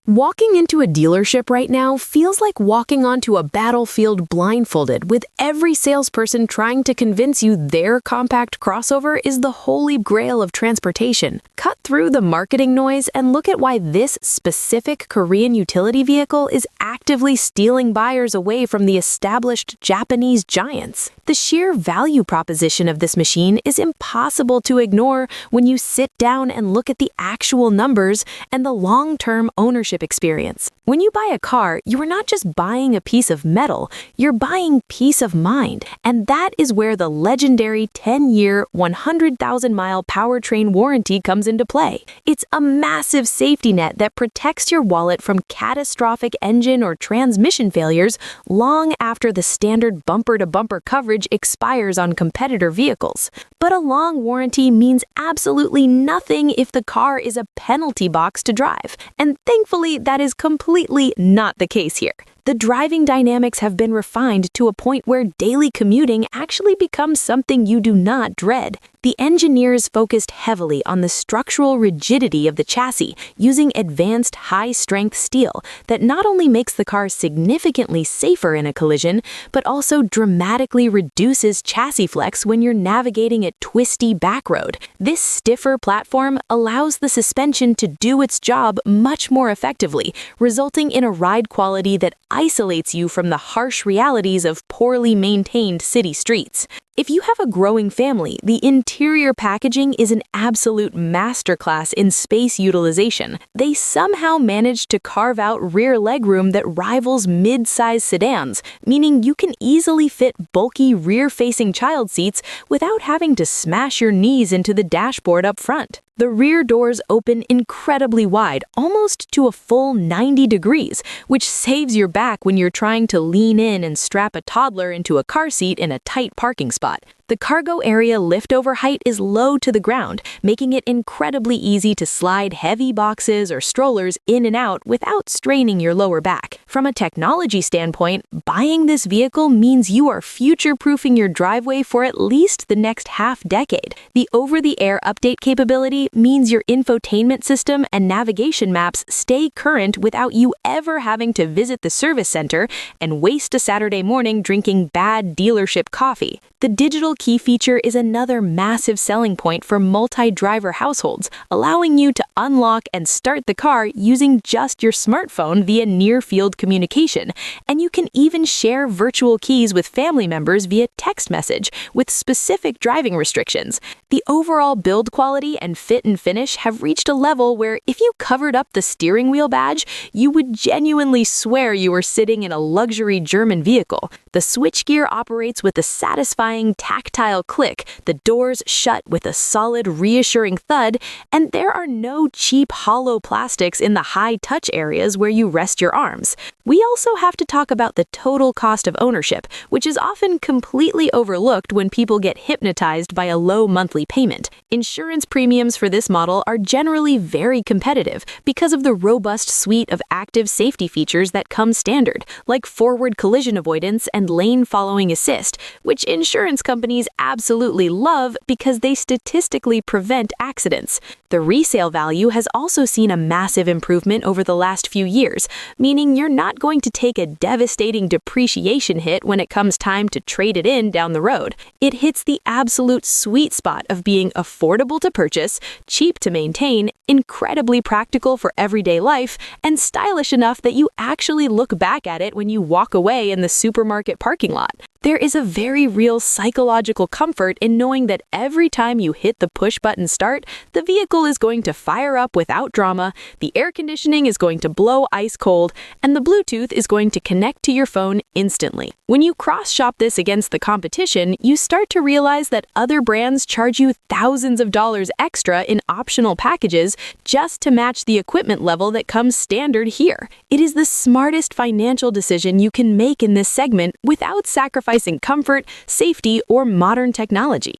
Walking into a dealership right now feels like walking onto a battlefield blindfolded, with every salesperson trying to convince you their compact crossover is the holy grail of transportation. Cut through the marketing noise and look at why this specific Korean utility vehicle is actively stealing buyers away from the established Japanese giants. The sheer value proposition of this machine is impossible to ignore when you sit down and look at the actual numbers and the long-term ownership experience. When you buy a car, you are not just buying a piece of metal, you're buying peace of mind. And that is where the legendary 10-year, 100,000-mile powertrain warranty comes into play. It's a massive safety net that protects your wallet from catastrophic engine or transmission failures long after the standard bumper-to-bumper coverage expires on competitor vehicles. But a long warranty means absolutely nothing if the car is a penalty box to drive. And thankfully, that is completely not the case here. The driving dynamics have been refined to a point where daily commuting actually becomes something you do not dread. The engineers focused heavily on the structural rigidity of the chassis, using advanced high-strength steel that not only makes the car significantly safer in a collision, but also dramatically reduces chassis flex when you're navigating a twisty back road. This stiffer platform allows the suspension to do its job much more effectively, resulting in a ride quality that isolates you from the harsh realities of poorly maintained city streets. If you have a growing family, the interior packaging is an absolute masterclass in space utilization. They somehow managed to carve out rear legroom that rivals mid-size sedans, meaning you can easily fit bulky rear-facing child seats without having to smash your knees into the dashboard up front. The rear doors open incredibly wide, almost to a full 90 degrees, which saves your back when you're trying to lean in and strap a toddler into a car seat in a tight parking spot. The cargo area liftover height is low to the ground, making it incredibly easy to slide heavy boxes or strollers in and out without straining your lower back. From a technology standpoint, buying this vehicle means you are future-proofing your driveway for at least the next half-decade. The over-the-air update capability means your infotainment system and navigation maps stay current without you ever having to visit the service center and waste a Saturday morning drinking bad dealership coffee. The digital key feature is another massive selling point for multi-driver households, allowing you to unlock and start the car using just your smartphone via near-field communication. And you can even share virtual keys with family members via text message with specific driving restrictions. The overall build quality and fit and finish have reached a level where if you covered up the steering wheel badge, you would genuinely swear you were sitting in a luxury German vehicle. The switchgear operates with a satisfying tactile click, the doors shut with a solid, reassuring thud, and there are no cheap hollow plastics in the high-touch areas where you rest your arms. We also have to talk about the total cost of ownership, which is often completely overlooked when people get hypnotized by a low monthly payment. Insurance premiums for this model are generally very competitive because of the robust suite of active safety features that come standard, like forward collision avoidance and lane following assist, which insurance companies absolutely love because they statistically prevent accidents. The resale value has also seen a massive improvement over the last few years, meaning you're not going to take a devastating depreciation hit when it comes time to trade it in down the road. It hits the absolute sweet spot of being affordable to purchase, cheap to maintain, incredibly practical for everyday life, and stylish enough that you actually look back at it when you walk away in the supermarket parking lot. There is a very real psychological comfort in knowing that every time you hit the push-button start, the vehicle is going to fire up without drama, the air conditioning is going to blow ice cold, and the Bluetooth is going to connect to your phone instantly. When you cross-shop this against the competition, you start to realize that other brands charge you thousands of dollars extra in optional packages just to match the equipment level that comes standard here. It is the smartest financial decision you can make in this segment without sacrificing comfort, safety, or modern technology.